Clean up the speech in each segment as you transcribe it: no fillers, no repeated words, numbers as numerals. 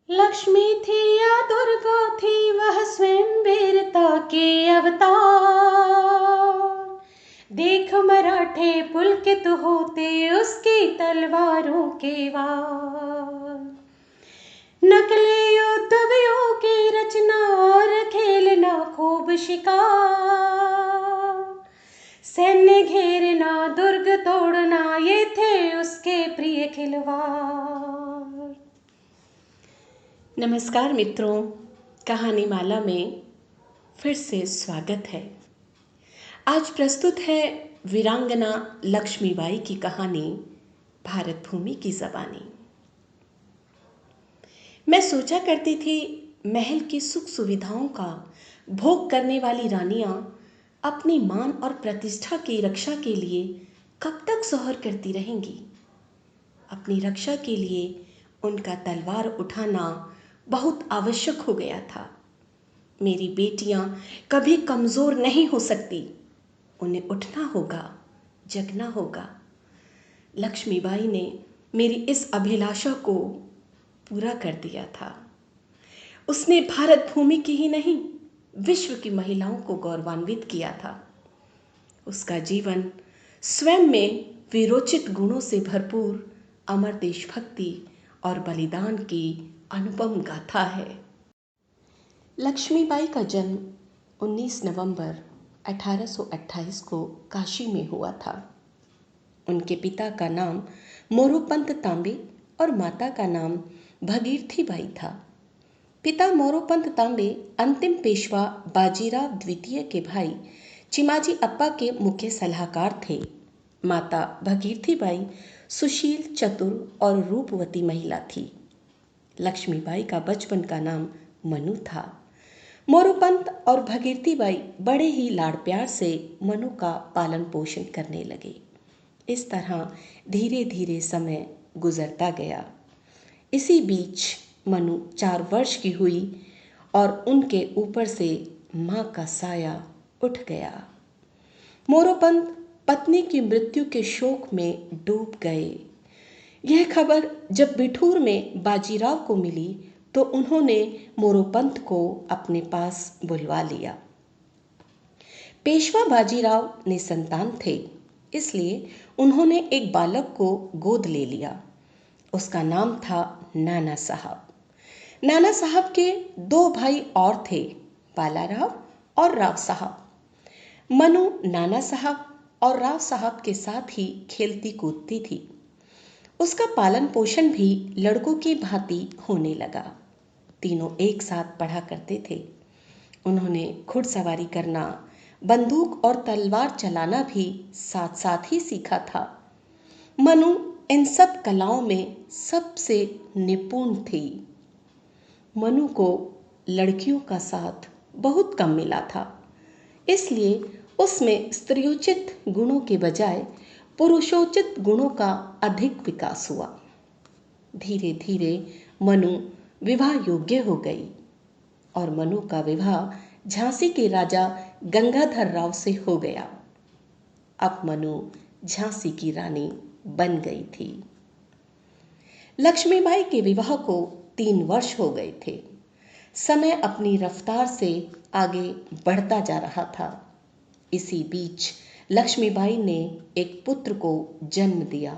लक्ष्मी थी या दुर्गा थी, वह स्वयं वीरता के अवतार। देख मराठे पुलकित होते उसकी तलवारों के वार। नकले युद्धवियों की रचना और खेलना खूब शिकार। सैन्य घेरना दुर्ग तोड़ना, ये थे उसके प्रिय खिलवाड़। नमस्कार मित्रों, कहानी माला में फिर से स्वागत है। आज प्रस्तुत है वीरांगना लक्ष्मीबाई की कहानी भारत भूमि की ज़बानी। मैं सोचा करती थी, महल की सुख सुविधाओं का भोग करने वाली रानियां अपनी मान और प्रतिष्ठा की रक्षा के लिए कब तक सोहर करती रहेंगी। अपनी रक्षा के लिए उनका तलवार उठाना बहुत आवश्यक हो गया था। मेरी बेटियां कभी कमज़ोर नहीं हो सकती, उन्हें उठना होगा, जगना होगा। लक्ष्मीबाई ने मेरी इस अभिलाषा को पूरा कर दिया था। उसने भारत भूमि की ही नहीं, विश्व की महिलाओं को गौरवान्वित किया था। उसका जीवन स्वयं में वीरोचित गुणों से भरपूर अमर देशभक्ति और बलिदान की अनुपम गाथा है। लक्ष्मीबाई का जन्म 19 नवंबर 1828 को काशी में हुआ था। उनके पिता का नाम मोरोपंत तांबे और माता का नाम भगीरथी बाई था। पिता मोरोपंत तांबे अंतिम पेशवा बाजीराव द्वितीय के भाई चिमाजी अप्पा के मुख्य सलाहकार थे। माता भगीरथी बाई सुशील, चतुर और रूपवती महिला थी। लक्ष्मीबाई का बचपन का नाम मनु था। मोरोपंत और भगीरथी बाई बड़े ही लाड़ प्यार से मनु का पालन पोषण करने लगे। इस तरह धीरे धीरे समय गुजरता गया। इसी बीच मनु 4 वर्ष की हुई और उनके ऊपर से माँ का साया उठ गया। मोरोपंत पत्नी की मृत्यु के शोक में डूब गए। यह खबर जब बिठूर में बाजीराव को मिली तो उन्होंने मोरोपंत को अपने पास बुलवा लिया। पेशवा बाजीराव निसंतान थे, इसलिए उन्होंने एक बालक को गोद ले लिया। उसका नाम था नाना साहब। नाना साहब के 2 भाई और थे, बालाराव और राव साहब। मनु नाना साहब और राव साहब के साथ ही खेलती कूदती थी। उसका पालन पोषण भी लड़कों की भांति होने लगा। तीनों एक साथ पढ़ा करते थे। उन्होंने घुड़सवारी करना, बंदूक और तलवार चलाना भी साथ साथ ही सीखा था। मनु इन सब कलाओं में सबसे निपुण थी। मनु को लड़कियों का साथ बहुत कम मिला था, इसलिए उसमें स्त्रियोचित गुणों के बजाय पुरुषोचित गुणों का अधिक विकास हुआ। धीरे धीरे मनु विवाह योग्य हो गई और मनु का विवाह झांसी के राजा गंगाधर राव से हो गया। अब मनु झांसी की रानी बन गई थी। लक्ष्मीबाई के विवाह को 3 वर्ष हो गए थे। समय अपनी रफ्तार से आगे बढ़ता जा रहा था। इसी बीच लक्ष्मीबाई ने एक पुत्र को जन्म दिया।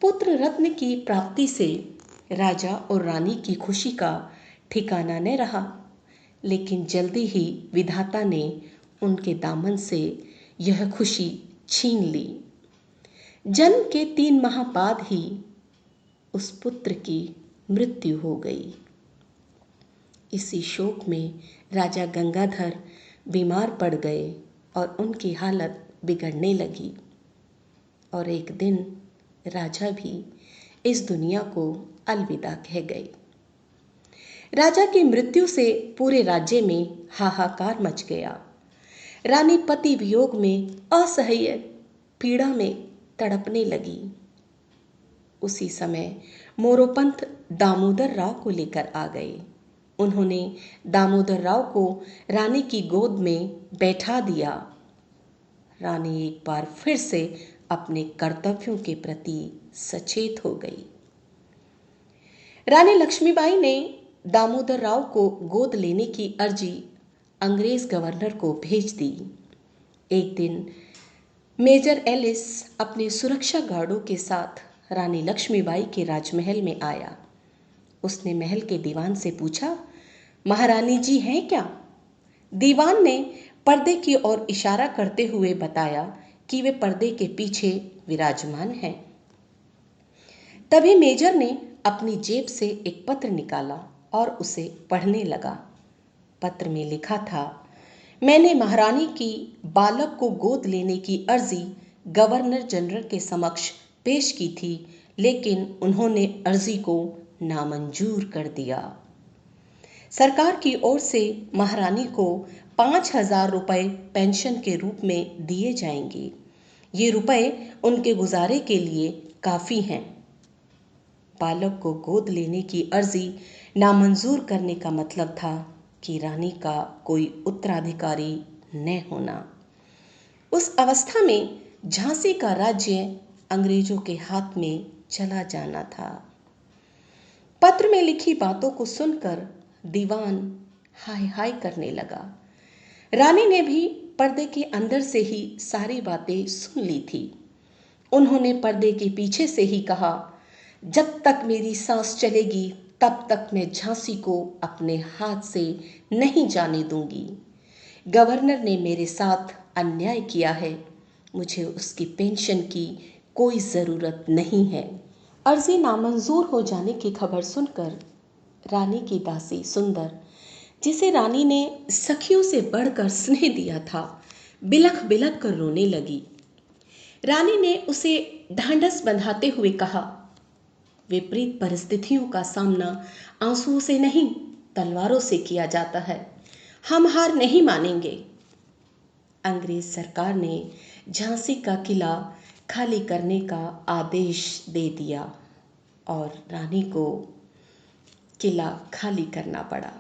पुत्र रत्न की प्राप्ति से राजा और रानी की खुशी का ठिकाना न रहा, लेकिन जल्दी ही विधाता ने उनके दामन से यह खुशी छीन ली। जन्म के 3 माह बाद ही उस पुत्र की मृत्यु हो गई। इसी शोक में राजा गंगाधर बीमार पड़ गए और उनकी हालत बिगड़ने लगी और एक दिन राजा भी इस दुनिया को अलविदा कह गए। राजा की मृत्यु से पूरे राज्य में हाहाकार मच गया। रानी पति वियोग में असह्य पीड़ा में तड़पने लगी। उसी समय मोरोपंत दामोदर राव को लेकर आ गए। उन्होंने दामोदर राव को रानी की गोद में बैठा दिया। रानी एक बार फिर से अपने कर्तव्यों के प्रति सचेत हो गई। रानी लक्ष्मीबाई ने दामोदर राव को गोद लेने की अर्जी अंग्रेज गवर्नर को भेज दी। एक दिन मेजर एलिस अपने सुरक्षा गार्डों के साथ रानी लक्ष्मीबाई के राजमहल में आया। उसने महल के दीवान से पूछा, महारानी जी हैं क्या? दीवान ने पर्दे की ओर इशारा करते हुए बताया कि वे पर्दे के पीछे विराजमान हैं। तभी मेजर ने अपनी जेब से एक पत्र निकाला और उसे पढ़ने लगा। पत्र में लिखा था, मैंने महारानी की बालक को गोद लेने की अर्जी गवर्नर जनरल के समक्ष पेश की थी, लेकिन उन्होंने अर्जी को नामंजूर कर दिया। सरकार की ओर से महारानी को 5,000 रुपए पेंशन के रूप में दिए जाएंगे। ये रुपए उनके गुजारे के लिए काफ़ी हैं। बालक को गोद लेने की अर्जी नामंजूर करने का मतलब था कि रानी का कोई उत्तराधिकारी न होना। उस अवस्था में झांसी का राज्य अंग्रेजों के हाथ में चला जाना था। पत्र में लिखी बातों को सुनकर दीवान हाय हाय करने लगा। रानी ने भी पर्दे के अंदर से ही सारी बातें सुन ली थी। उन्होंने पर्दे के पीछे से ही कहा, जब तक मेरी सांस चलेगी तब तक मैं झांसी को अपने हाथ से नहीं जाने दूंगी। गवर्नर ने मेरे साथ अन्याय किया है, मुझे उसकी पेंशन की कोई ज़रूरत नहीं है। अर्जी नामंजूर हो जाने की खबर सुनकर रानी की दासी सुंदर, जिसे रानी ने सखियों से बढ़कर स्नेह दिया था, बिलख बिलख कर रोने लगी। रानी ने उसे ढांढस बंधाते हुए कहा, विपरीत परिस्थितियों का सामना आंसुओं से नहीं तलवारों से किया जाता है। हम हार नहीं मानेंगे। अंग्रेज सरकार ने झांसी का किला खाली करने का आदेश दे दिया और रानी को किला खाली करना पड़ा।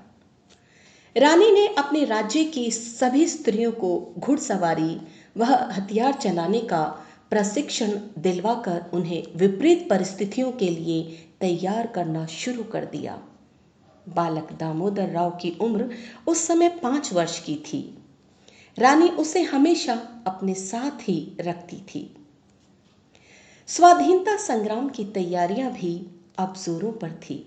रानी ने अपने राज्य की सभी स्त्रियों को घुड़सवारी व हथियार चलाने का प्रशिक्षण दिलवाकर उन्हें विपरीत परिस्थितियों के लिए तैयार करना शुरू कर दिया। बालक दामोदर राव की उम्र उस समय 5 वर्ष की थी। रानी उसे हमेशा अपने साथ ही रखती थी। स्वाधीनता संग्राम की तैयारियां भी अब जोरों पर थी।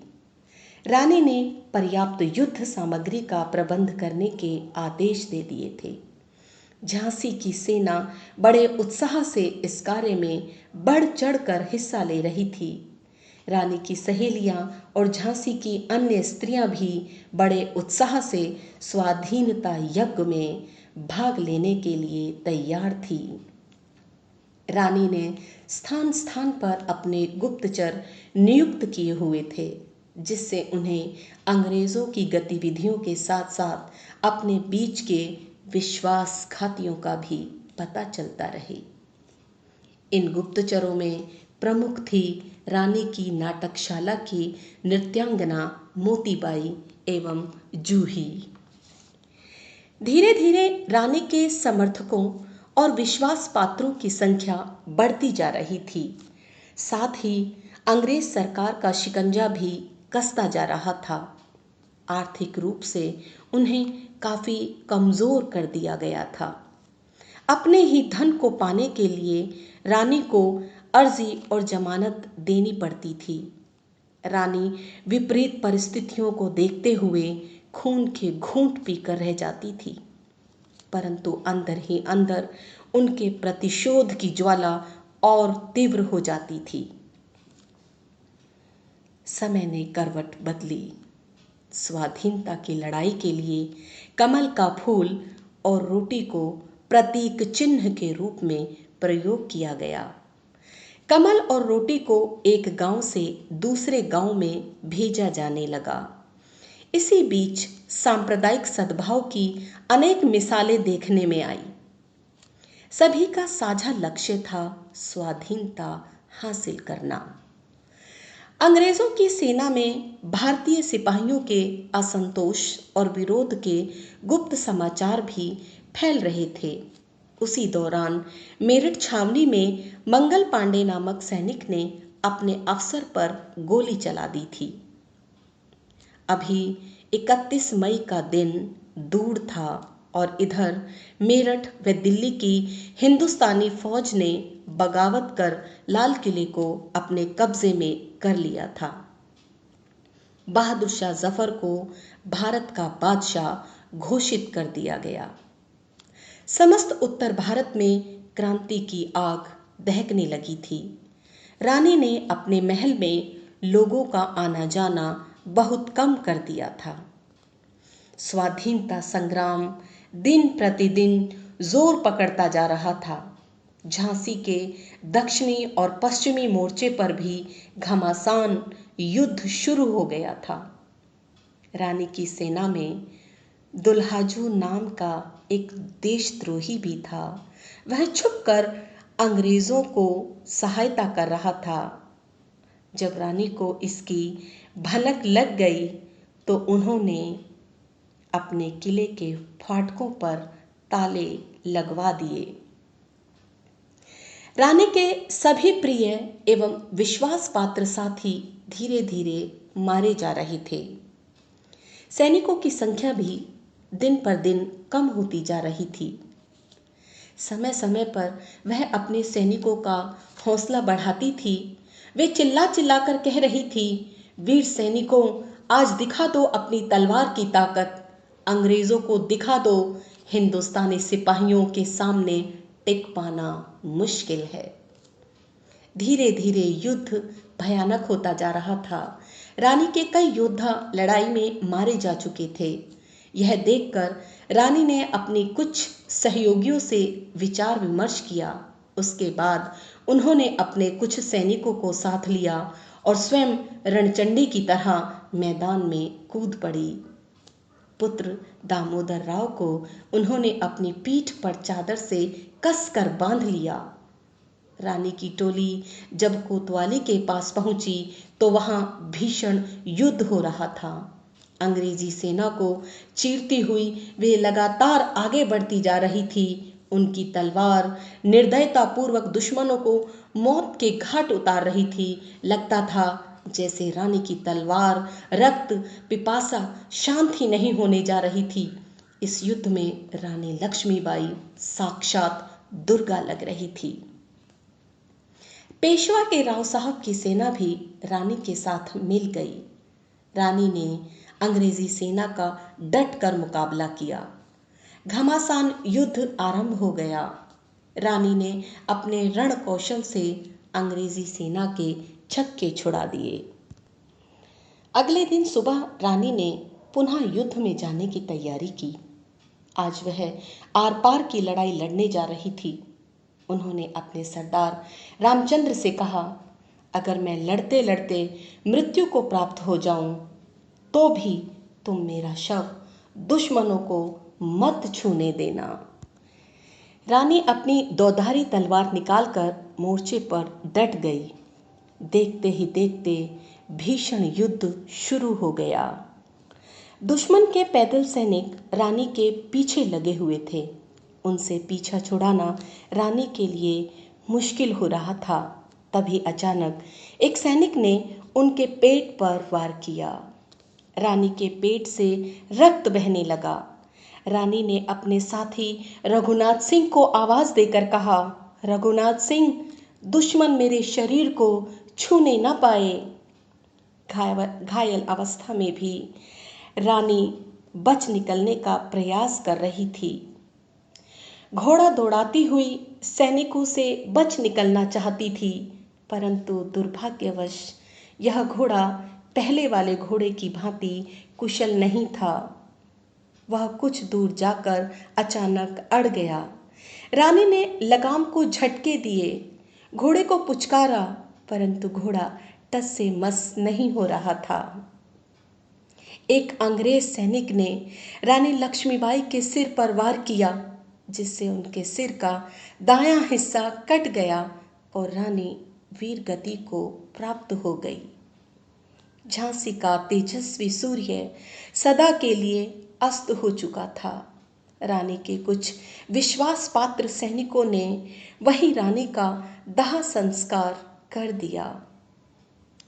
रानी ने पर्याप्त युद्ध सामग्री का प्रबंध करने के आदेश दे दिए थे। झांसी की सेना बड़े उत्साह से इस कार्य में बढ़ चढ़कर हिस्सा ले रही थी। रानी की सहेलियां और झांसी की अन्य स्त्रियां भी बड़े उत्साह से स्वाधीनता यज्ञ में भाग लेने के लिए तैयार थी। रानी ने स्थान स्थान पर अपने गुप्तचर नियुक्त किए हुए थे, जिससे उन्हें अंग्रेजों की गतिविधियों के साथ साथ अपने बीच के विश्वासघातियों का भी पता चलता रहे। इन गुप्तचरों में प्रमुख थी रानी की नाटकशाला की नृत्यांगना मोतीबाई एवं जूही। धीरे धीरे रानी के समर्थकों और विश्वास पात्रों की संख्या बढ़ती जा रही थी। साथ ही अंग्रेज सरकार का शिकंजा भी कसता जा रहा था। आर्थिक रूप से उन्हें काफ़ी कमज़ोर कर दिया गया था। अपने ही धन को पाने के लिए रानी को अर्जी और जमानत देनी पड़ती थी। रानी विपरीत परिस्थितियों को देखते हुए खून के घूंट पीकर रह जाती थी, परंतु अंदर ही अंदर उनके प्रतिशोध की ज्वाला और तीव्र हो जाती थी। समय ने करवट बदली। स्वाधीनता की लड़ाई के लिए कमल का फूल और रोटी को प्रतीक चिन्ह के रूप में प्रयोग किया गया। कमल और रोटी को एक गांव से दूसरे गांव में भेजा जाने लगा। इसी बीच सांप्रदायिक सद्भाव की अनेक मिसालें देखने में आई। सभी का साझा लक्ष्य था स्वाधीनता हासिल करना। अंग्रेजों की सेना में भारतीय सिपाहियों के असंतोष और विरोध के गुप्त समाचार भी फैल रहे थे। उसी दौरान मेरठ छावनी में मंगल पांडे नामक सैनिक ने अपने अफसर पर गोली चला दी थी। अभी 31 मई का दिन दूर था और इधर मेरठ व दिल्ली की हिंदुस्तानी फौज ने बगावत कर लाल किले को अपने कब्जे में कर लिया था। बहादुर शाह जफर को भारत का बादशाह घोषित कर दिया गया। समस्त उत्तर भारत में क्रांति की आग दहकने लगी थी। रानी ने अपने महल में लोगों का आना जाना बहुत कम कर दिया था। स्वाधीनता संग्राम दिन प्रतिदिन जोर पकड़ता जा रहा था। झांसी के दक्षिणी और पश्चिमी मोर्चे पर भी घमासान युद्ध शुरू हो गया था। रानी की सेना में दुल्हाजू नाम का एक देशद्रोही भी था। वह छुपकर अंग्रेजों को सहायता कर रहा था। जब रानी को इसकी भनक लग गई तो उन्होंने अपने किले के फाटकों पर ताले लगवा दिए। रानी के सभी प्रिय एवं विश्वास पात्र साथी धीरे धीरे मारे जा रहे थे। सैनिकों की संख्या भी दिन पर दिन कम होती जा रही थी। समय समय पर वह अपने सैनिकों का हौसला बढ़ाती थी। वे चिल्ला चिल्ला कर कह रही थी, वीर सैनिकों, आज दिखा दो अपनी तलवार की ताकत, अंग्रेजों को दिखा दो, हिंदुस्तानी सिपाहियों के सामने टिक पाना मुश्किल है। धीरे धीरे युद्ध भयानक होता जा रहा था। रानी के कई योद्धा लड़ाई में मारे जा चुके थे। यह देखकर रानी ने अपनी कुछ सहयोगियों से विचार विमर्श किया। उसके बाद उन्होंने अपने कुछ सैनिकों को साथ लिया और स्वयं रणचंडी की तरह मैदान में कूद पड़ी। पुत्र दामोदर राव को उन्होंने अपनी पीठ पर चादर से कसकर बांध लिया। रानी की टोली जब कोतवाली के पास पहुंची तो वहां भीषण युद्ध हो रहा था। अंग्रेजी सेना को चीरती हुई वे लगातार आगे बढ़ती जा रही थी। उनकी तलवार निर्दयतापूर्वक दुश्मनों को मौत के घाट उतार रही थी। लगता था जैसे रानी की तलवार रक्त पिपासा शांत ही नहीं होने जा रही थी। इस युद्ध में रानी लक्ष्मीबाई साक्षात दुर्गा लग रही थी। पेशवा के राव साहब की सेना भी रानी के साथ मिल गई। रानी ने अंग्रेजी सेना का डट कर मुकाबला किया। घमासान युद्ध आरंभ हो गया। रानी ने अपने रण कौशल से अंग्रेजी सेना के छक्के छुड़ा दिए। अगले दिन सुबह रानी ने पुनः युद्ध में जाने की तैयारी की। आज वह आर पार की लड़ाई लड़ने जा रही थी। उन्होंने अपने सरदार रामचंद्र से कहा, अगर मैं लड़ते लड़ते मृत्यु को प्राप्त हो जाऊं तो भी तुम मेरा शव दुश्मनों को मत छूने देना। रानी अपनी दोधारी तलवार निकालकर मोर्चे पर डट गई। देखते ही देखते भीषण युद्ध शुरू हो गया। दुश्मन के पैदल सैनिक रानी के पीछे लगे हुए थे। उनसे पीछा छुड़ाना रानी के लिए मुश्किल हो रहा था। तभी अचानक एक सैनिक ने उनके पेट पर वार किया। रानी के पेट से रक्त बहने लगा। रानी ने अपने साथी रघुनाथ सिंह को आवाज देकर कहा, रघुनाथ सिंह, दुश्मन मेरे शरीर को छूने न पाए। घायल अवस्था में भी रानी बच निकलने का प्रयास कर रही थी। घोड़ा दौड़ाती हुई सैनिकों से बच निकलना चाहती थी, परंतु दुर्भाग्यवश यह घोड़ा पहले वाले घोड़े की भांति कुशल नहीं था। वह कुछ दूर जाकर अचानक अड़ गया। रानी ने लगाम को झटके दिए, घोड़े को पुचकारा, परंतु घोड़ा टस से मस नहीं हो रहा था। एक अंग्रेज सैनिक ने रानी लक्ष्मीबाई के सिर पर वार किया, जिससे उनके सिर का दायां हिस्सा कट गया और रानी वीर गति को प्राप्त हो गई। झांसी का तेजस्वी सूर्य सदा के लिए अस्त हो चुका था। रानी के कुछ विश्वास पात्र सैनिकों ने वहीं रानी का दाह संस्कार कर दिया।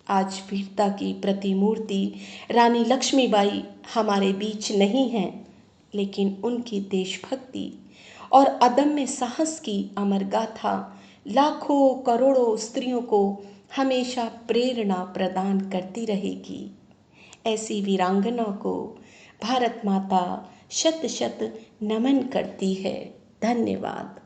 आज वीरता की प्रतिमूर्ति रानी लक्ष्मीबाई हमारे बीच नहीं हैं, लेकिन उनकी देशभक्ति और अदम्य साहस की अमर गाथा लाखों करोड़ों स्त्रियों को हमेशा प्रेरणा प्रदान करती रहेगी। ऐसी वीरांगना को भारत माता शत शत नमन करती है। धन्यवाद।